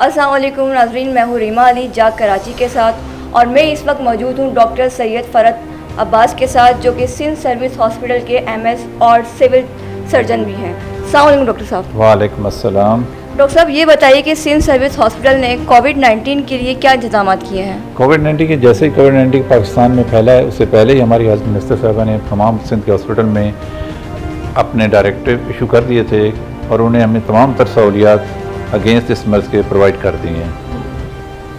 السلام علیکم ناظرین، میں ہوں ریما علی جاگ کراچی کے ساتھ، اور میں اس وقت موجود ہوں ڈاکٹر سید فرد عباس کے ساتھ، جو کہ سندھ سروس ہاسپٹل کے ایم ایس اور سول سرجن بھی ہیں۔ السلام علیکم ڈاکٹر صاحب۔ وعلیکم السلام۔ ڈاکٹر صاحب یہ بتائیے کہ سندھ سروس ہاسپٹل نے کووڈ-19 کے لیے کیا انتظامات کیے ہیں؟ کووڈ-19 کے جیسے ہی کووڈ-19 پاکستان میں پھیلا ہے، اس سے پہلے ہی ہماری ہیلتھ منسٹر صاحبہ نے تمام سندھ کے ہاسپٹل میں اپنے ڈائریکٹیو ایشو کر دیے تھے، اور انہیں ہمیں تمام تر سہولیات اگینسٹ اس مرض کے پرووائڈ کر دی ہیں۔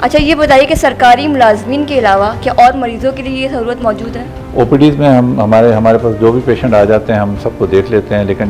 اچھا یہ بتائیے کہ سرکاری ملازمین کے علاوہ کیا اور مریضوں کے لیے یہ سہولت موجود ہے؟ او پی ڈیز میں ہمارے پاس جو بھی پیشنٹ آ جاتے ہیں ہم سب کو دیکھ لیتے ہیں، لیکن